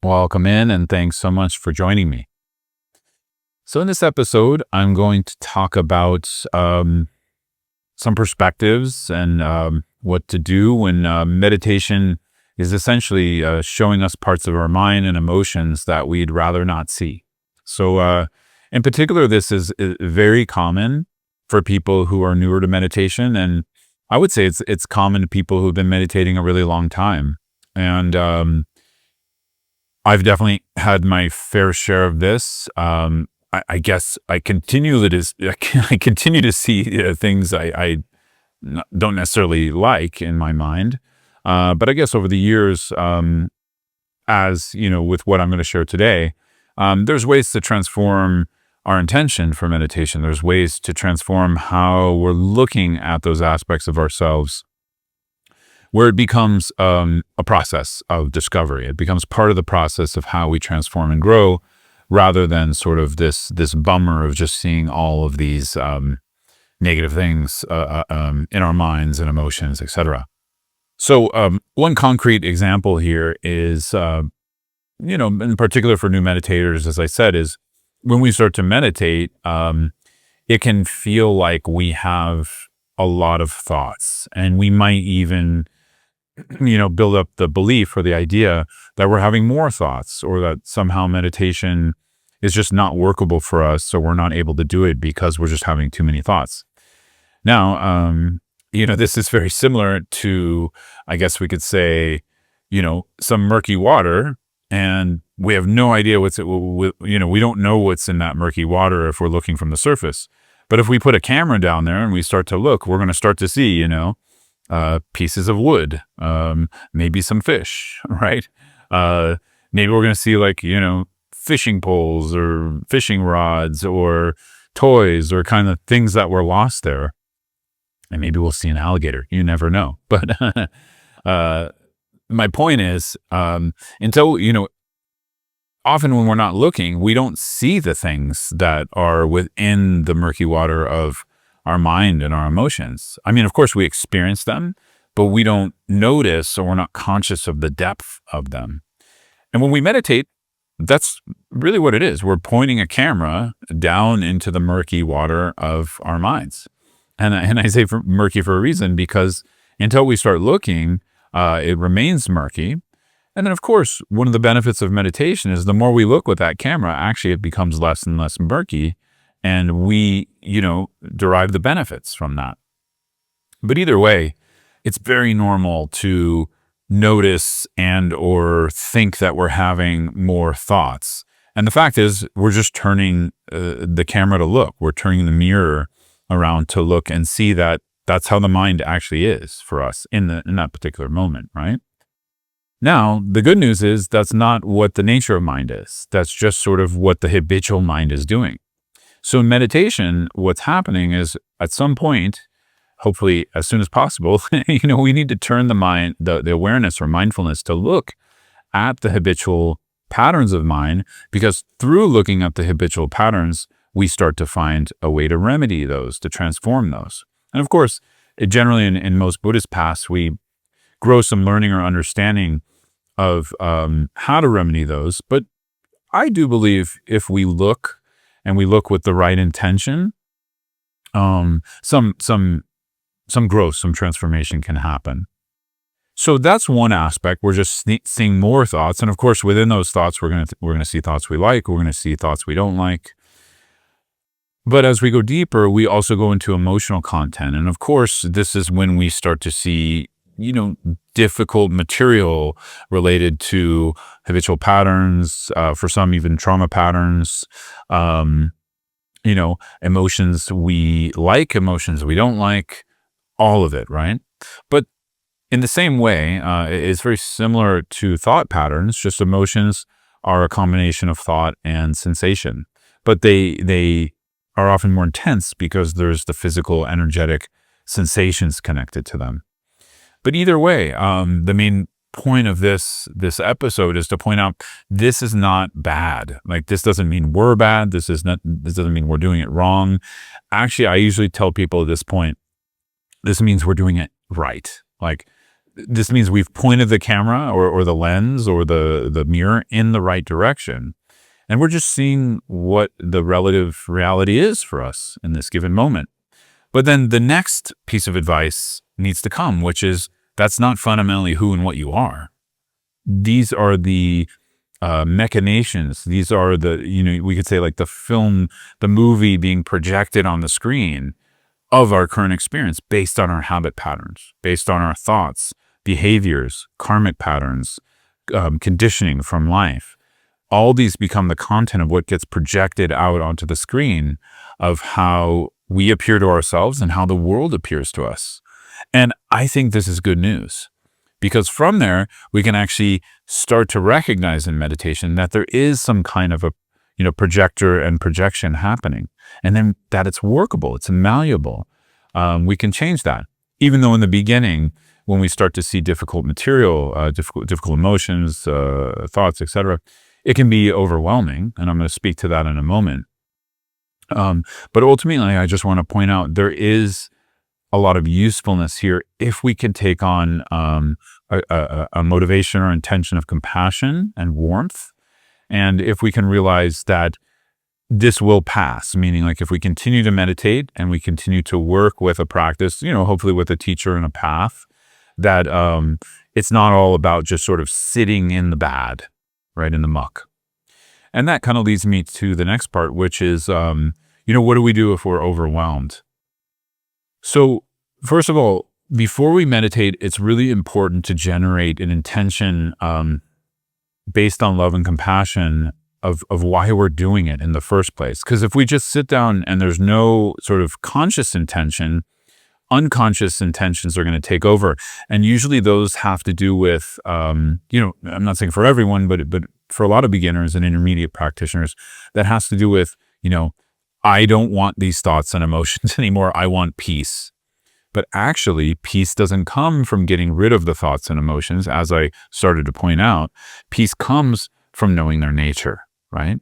Welcome in, and thanks so much for joining me. So, in this episode, I'm going to talk about some perspectives and what to do when meditation is essentially showing us parts of our mind and emotions that we'd rather not see. So, in particular, this is very common for people who are newer to meditation, and I would say it's common to people who've been meditating a really long time. And I've definitely had my fair share of this. I guess I continue I continue to see things don't necessarily like in my mind, but I guess over the years, as you know, with what I'm going to share today, there's ways to transform our intention for meditation. There's ways to transform how we're looking at those aspects of ourselves where it becomes a process of discovery. It becomes part of the process of how we transform and grow, rather than sort of this bummer of just seeing all of these negative things in our minds and emotions, etc. So one concrete example here is, in particular for new meditators, as I said, is when we start to meditate, it can feel like we have a lot of thoughts, and we might even build up the belief or the idea that we're having more thoughts, or that somehow meditation is just not workable for us. So we're not able to do it because we're just having too many thoughts. Now, this is very similar to, I guess we could say, some murky water, and we have no idea we don't know what's in that murky water if we're looking from the surface. But if we put a camera down there and we start to look, we're going to start to see, pieces of wood, maybe some fish, right? Maybe we're going to see fishing poles or fishing rods or toys or kind of things that were lost there. And maybe we'll see an alligator. You never know. But my point is, often when we're not looking, we don't see the things that are within the murky water of our mind and our emotions. I mean, of course, we experience them, but we don't notice, or we're not conscious of the depth of them. And when we meditate, that's really what it is. We're pointing a camera down into the murky water of our minds. And I say murky for a reason, because until we start looking, it remains murky. And then, of course, one of the benefits of meditation is the more we look with that camera, actually it becomes less and less murky. And we, derive the benefits from that. But either way, it's very normal to notice and or think that we're having more thoughts. And the fact is, we're just turning the camera to look. We're turning the mirror around to look and see that that's how the mind actually is for us in that particular moment, right? Now, the good news is that's not what the nature of mind is. That's just sort of what the habitual mind is doing. So in meditation, what's happening is at some point, hopefully as soon as possible, we need to turn the mind, the awareness or mindfulness to look at the habitual patterns of mind, because through looking at the habitual patterns, we start to find a way to remedy those, to transform those. And of course, generally in most Buddhist paths, we grow some learning or understanding of how to remedy those. But I do believe if we look, and we look with the right intention, some growth, some transformation can happen. So that's one aspect. We're just seeing more thoughts, and of course, within those thoughts, we're gonna see thoughts we like. We're gonna see thoughts we don't like. But as we go deeper, we also go into emotional content, and of course, this is when we start to see difficult material related to habitual patterns, for some even trauma patterns, emotions we like, emotions we don't like, all of it, right? But in the same way, it's very similar to thought patterns, just emotions are a combination of thought and sensation. But they are often more intense because there's the physical, energetic sensations connected to them. But either way, the main point of this episode is to point out this is not bad. Like, this doesn't mean we're bad. This doesn't mean we're doing it wrong. Actually, I usually tell people at this point, this means we're doing it right. Like, this means we've pointed the camera or the lens or the mirror in the right direction. And we're just seeing what the relative reality is for us in this given moment. But then the next piece of advice needs to come, which is that's not fundamentally who and what you are. These are the machinations. These are the, we could say like the movie being projected on the screen of our current experience based on our habit patterns, based on our thoughts, behaviors, karmic patterns, conditioning from life. All these become the content of what gets projected out onto the screen of how we appear to ourselves and how the world appears to us. And I think this is good news, because from there, we can actually start to recognize in meditation that there is some kind of a projector and projection happening, and then that it's workable, it's malleable. We can change that. Even though in the beginning, when we start to see difficult material, difficult emotions, thoughts, etc., it can be overwhelming, and I'm going to speak to that in a moment. But ultimately, I just want to point out there is a lot of usefulness here if we can take on a motivation or intention of compassion and warmth, and if we can realize that this will pass, meaning like if we continue to meditate and we continue to work with a practice, hopefully with a teacher and a path, that it's not all about just sort of sitting in the bad, right, in the muck. And that kind of leads me to the next part, which is, what do we do if we're overwhelmed? So first of all, before we meditate, it's really important to generate an intention based on love and compassion of why we're doing it in the first place. Because if we just sit down and there's no sort of conscious intention, unconscious intentions are going to take over. And usually those have to do with, I'm not saying for everyone, but for a lot of beginners and intermediate practitioners, that has to do with, I don't want these thoughts and emotions anymore. I want peace. But actually, peace doesn't come from getting rid of the thoughts and emotions. As I started to point out, peace comes from knowing their nature, right?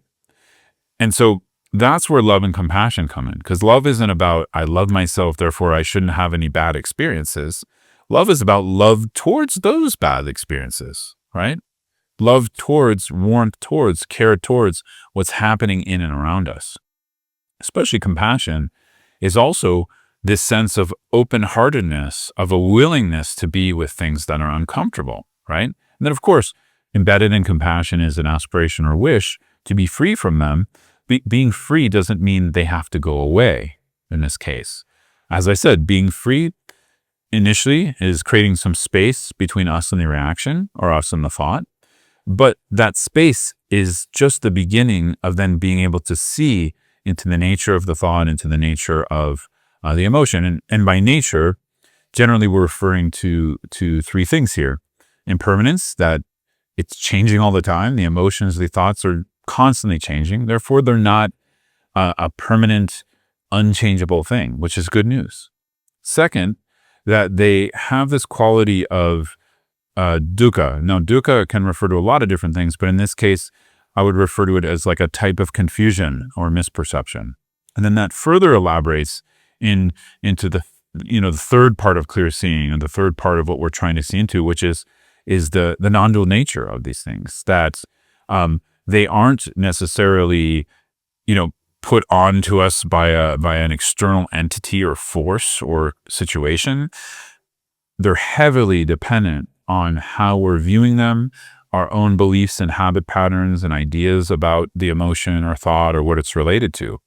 And so that's where love and compassion come in, because love isn't about, I love myself, therefore I shouldn't have any bad experiences. Love is about love towards those bad experiences, right? Love towards, warmth towards, care towards what's happening in and around us. Especially compassion is also this sense of open-heartedness, of a willingness to be with things that are uncomfortable, right? And then, of course, embedded in compassion is an aspiration or wish to be free from them. Being free doesn't mean they have to go away in this case. As I said, being free initially is creating some space between us and the reaction, or us and the thought. But that space is just the beginning of then being able to see into the nature of the thought, into the nature of the emotion. And by nature, generally we're referring to three things here. Impermanence, that it's changing all the time. The emotions, the thoughts are constantly changing. Therefore, they're not a permanent, unchangeable thing, which is good news. Second, that they have this quality of dukkha. Now, dukkha can refer to a lot of different things, but in this case, I would refer to it as like a type of confusion or misperception. And then that further elaborates into the third part of clear seeing, and the third part of what we're trying to see into, which is the non-dual nature of these things, that they aren't necessarily, put onto us by an external entity or force or situation. They're heavily dependent on how we're viewing them, our own beliefs and habit patterns and ideas about the emotion or thought or what it's related to.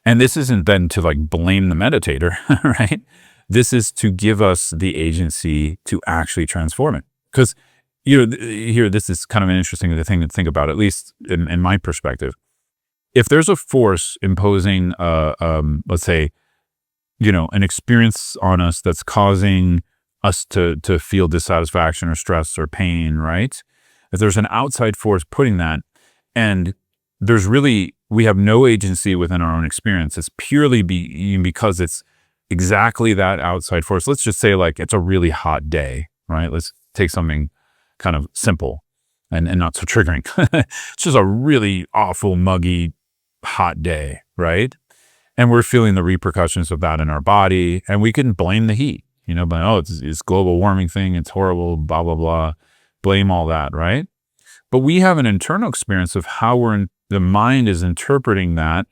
And this isn't then to like blame the meditator, right? This is to give us the agency to actually transform it. Because, here, this is kind of an interesting thing to think about, at least in my perspective. If there's a force imposing, let's say, an experience on us that's causing us to feel dissatisfaction or stress or pain, right? If there's an outside force putting that, and we have no agency within our own experience, it's purely because it's exactly that outside force. Let's just say like it's a really hot day, right? Let's take something kind of simple and not so triggering. It's just a really awful, muggy, hot day, right? And we're feeling the repercussions of that in our body, and we can blame the heat. but oh, it's global warming thing. It's horrible, blah, blah, blah. Blame all that, right? But we have an internal experience of how the mind is interpreting that.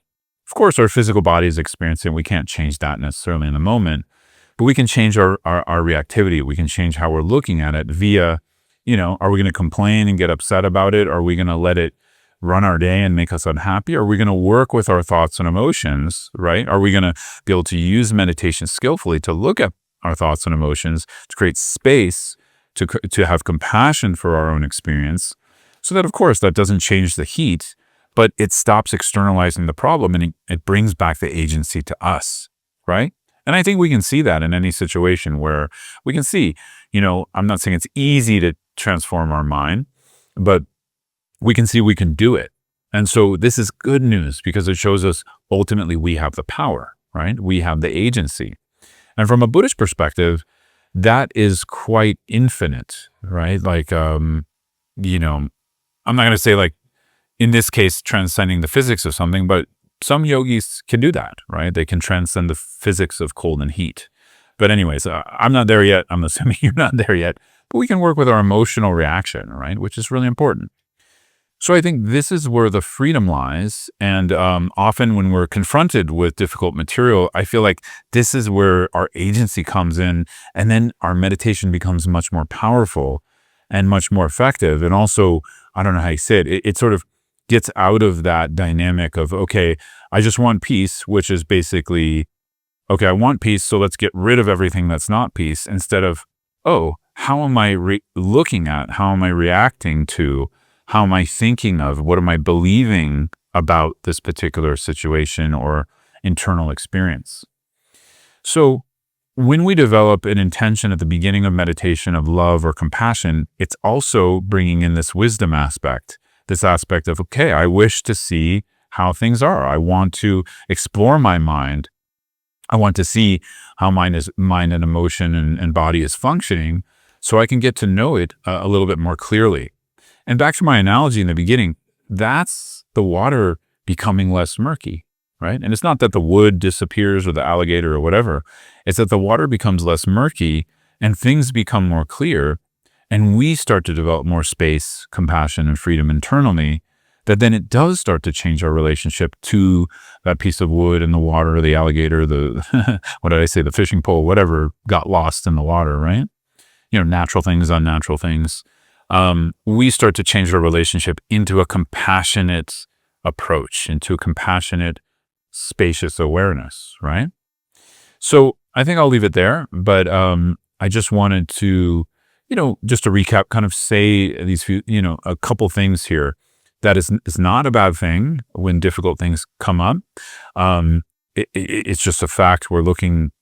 Of course, our physical body is experiencing it. We can't change that necessarily in the moment, but we can change our reactivity. We can change how we're looking at it via, are we going to complain and get upset about it? Are we going to let it run our day and make us unhappy? Are we going to work with our thoughts and emotions, right? Are we going to be able to use meditation skillfully to look at our thoughts and emotions, to create space, to have compassion for our own experience, so that, of course, that doesn't change the heat, but it stops externalizing the problem and it brings back the agency to us, right? And I think we can see that in any situation where we can see, I'm not saying it's easy to transform our mind, but we can see we can do it. And so this is good news because it shows us ultimately we have the power, right? We have the agency. And from a Buddhist perspective, that is quite infinite, right? Like, I'm not going to say like, in this case, transcending the physics of something, but some yogis can do that, right? They can transcend the physics of cold and heat. But anyways, I'm not there yet. I'm assuming you're not there yet, but we can work with our emotional reaction, right? Which is really important. So I think this is where the freedom lies. And often when we're confronted with difficult material, I feel like this is where our agency comes in, and then our meditation becomes much more powerful and much more effective. And also, I don't know how you say it, it sort of gets out of that dynamic of, okay, I just want peace, which is basically, okay, I want peace, so let's get rid of everything that's not peace, instead of, oh, how am I looking at, how am I reacting to, how am I thinking of, what am I believing about this particular situation or internal experience? So when we develop an intention at the beginning of meditation of love or compassion, it's also bringing in this wisdom aspect, this aspect of, okay, I wish to see how things are. I want to explore my mind. I want to see how mind and emotion and body is functioning so I can get to know it a little bit more clearly. And back to my analogy in the beginning, that's the water becoming less murky, right? And it's not that the wood disappears or the alligator or whatever. It's that the water becomes less murky and things become more clear. And we start to develop more space, compassion, and freedom internally, that then it does start to change our relationship to that piece of wood and the water, the alligator, the, what did I say, the fishing pole, whatever got lost in the water, right? Natural things, unnatural things. We start to change our relationship into a compassionate approach, into a compassionate, spacious awareness, right? So I think I'll leave it there, but I just wanted to, just to recap, kind of say these few, a couple things here. That is not a bad thing when difficult things come up. It's just a fact. We're looking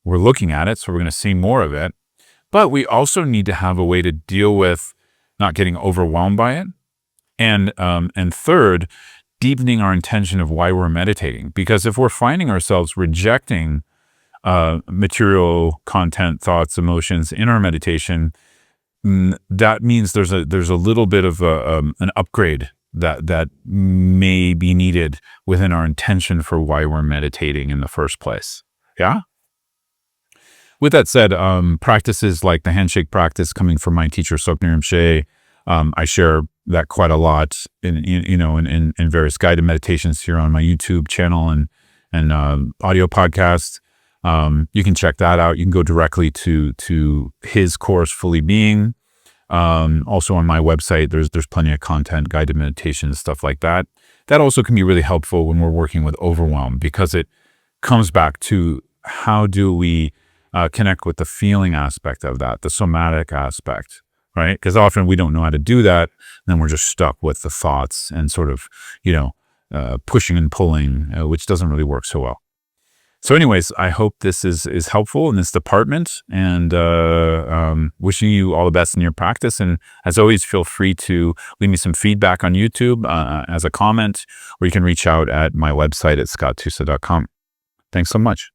at it, so we're going to see more of it. But we also need to have a way to deal with not getting overwhelmed by it. And third, deepening our intention of why we're meditating. Because if we're finding ourselves rejecting material content, thoughts, emotions in our meditation, that means there's a little bit of an upgrade that may be needed within our intention for why we're meditating in the first place. Yeah? With that said, practices like the handshake practice coming from my teacher, Soknir Rinpoche, I share that quite a lot in various guided meditations here on my YouTube channel and audio podcast. You can check that out. You can go directly to his course, Fully Being. Also on my website, there's plenty of content, guided meditations, stuff like that. That also can be really helpful when we're working with overwhelm, because it comes back to how do we connect with the feeling aspect of that, the somatic aspect, right? Because often we don't know how to do that. Then we're just stuck with the thoughts and sort of, pushing and pulling, which doesn't really work so well. So anyways, I hope this is helpful in this department, and wishing you all the best in your practice. And as always, feel free to leave me some feedback on YouTube as a comment, or you can reach out at my website at scotttusa.com. Thanks so much.